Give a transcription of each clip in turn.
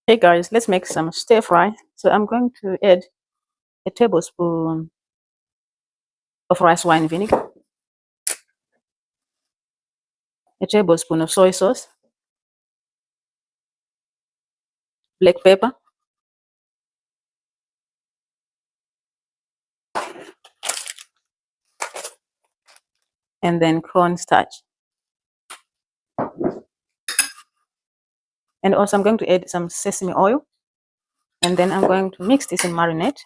Hey guys, let's make some stir fry. So I'm going to add a tablespoon of rice wine vinegar, a tablespoon of soy sauce, black pepper, and then cornstarch. And also I'm going to add some sesame oil, and then I'm going to mix this and marinate.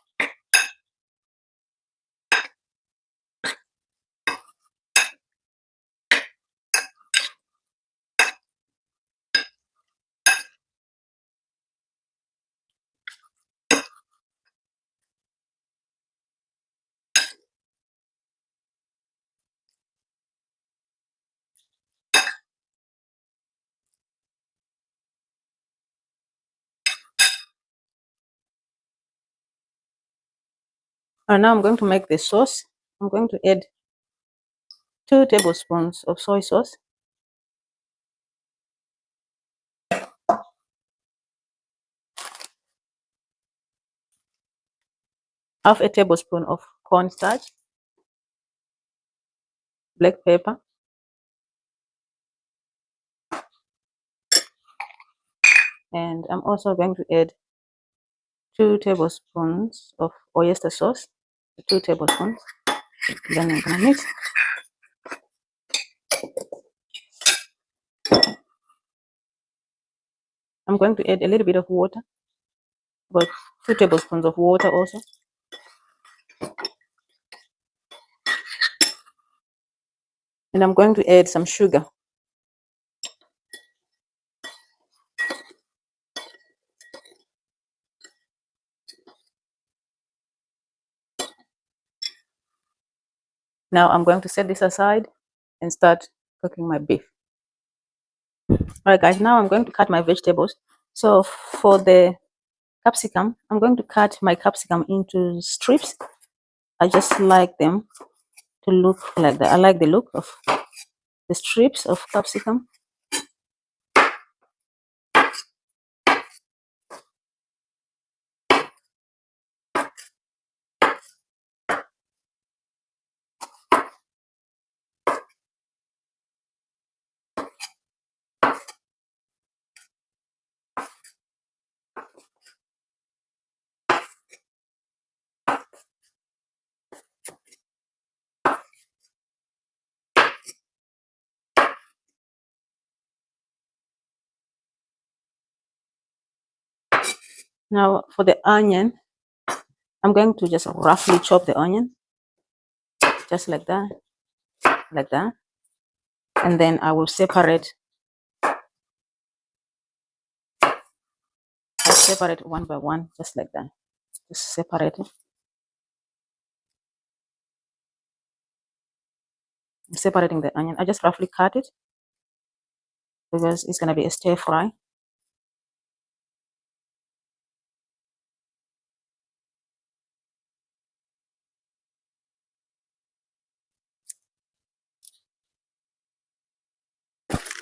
And now I'm going to make the sauce. I'm going to add 2 tablespoons of soy sauce, half a tablespoon of cornstarch, black pepper, and I'm also going to add 2 tablespoons of oyster sauce, 2 tablespoons. Then I'm going to mix. I'm going to add a little bit of water, about 2 tablespoons of water also. And I'm going to add some sugar. Now I'm going to set this aside and start cooking my beef. Alright guys, now I'm going to cut my vegetables. So for the capsicum, I'm going to cut my capsicum into strips. I just like them to look like that. I like the look of the strips of capsicum. Now for the onion, I'm going to just roughly chop the onion, just like that, like that. And then I will separate one by one, just like that. Just separate it. I'm separating the onion. I just roughly cut it because it's going to be a stir fry.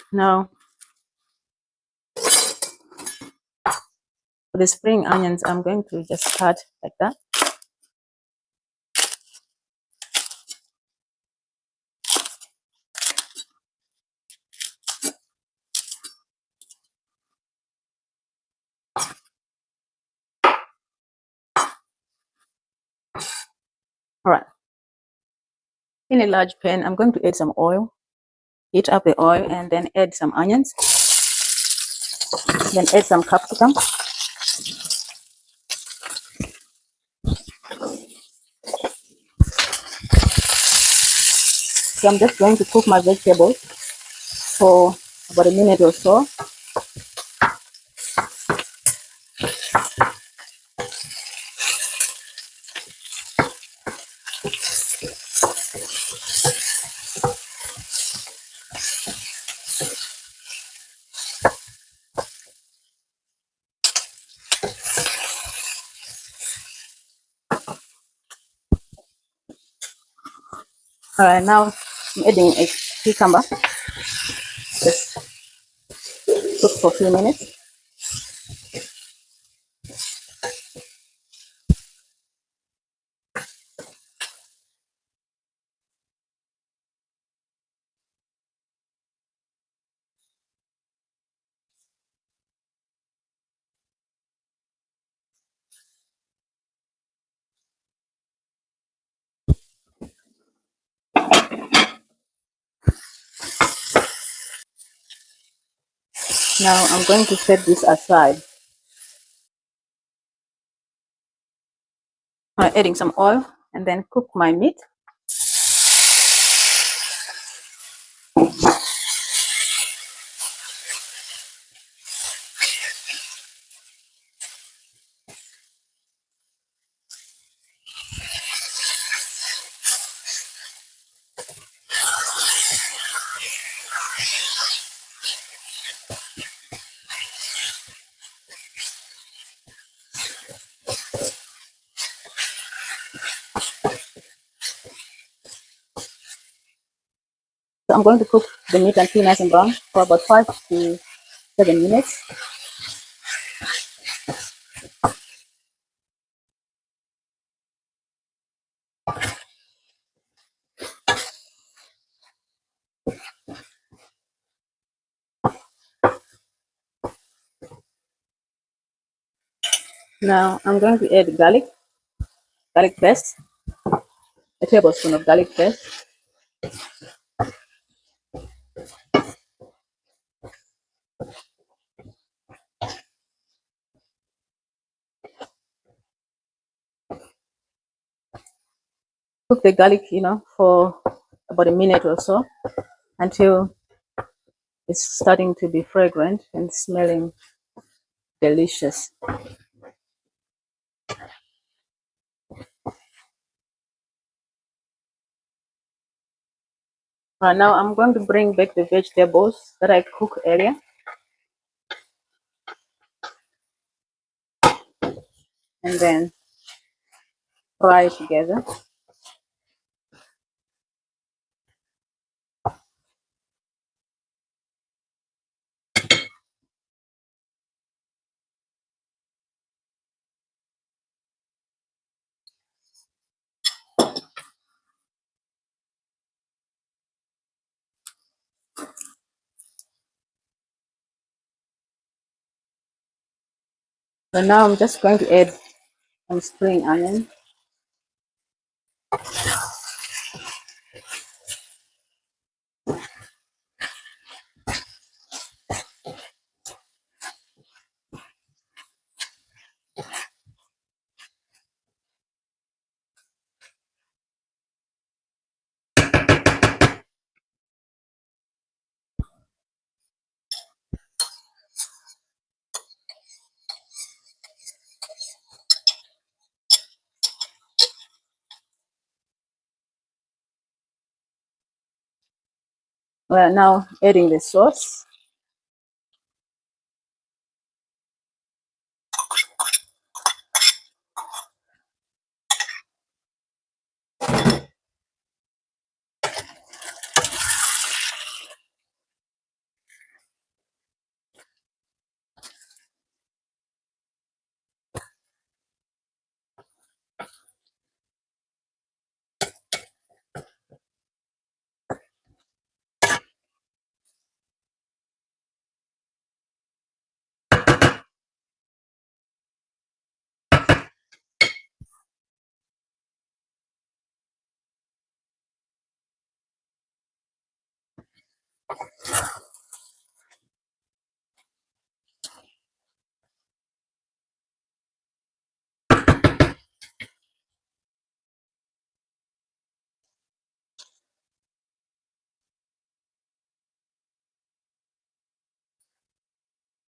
Now for the spring onions, I'm going to just cut like that. All right. In a large pan, I'm going to add some oil. Heat up the oil and then add some onions. Then add some capsicum. So I'm just going to cook my vegetables for about a minute or so. All right, now I'm adding a cucumber. Just cook for a few minutes. Now I'm going to set this aside. I'm adding some oil and then cook my meat. So I'm going to cook the meat until nice and brown for about 5 to 7 minutes. Now I'm going to add garlic paste, a tablespoon of garlic paste. Cook the garlic, for about a minute or so until it's starting to be fragrant and smelling delicious. Now I'm going to bring back the vegetables that I cooked earlier and then fry together. So now I'm just going to add some spring onion. Well, now adding the sauce.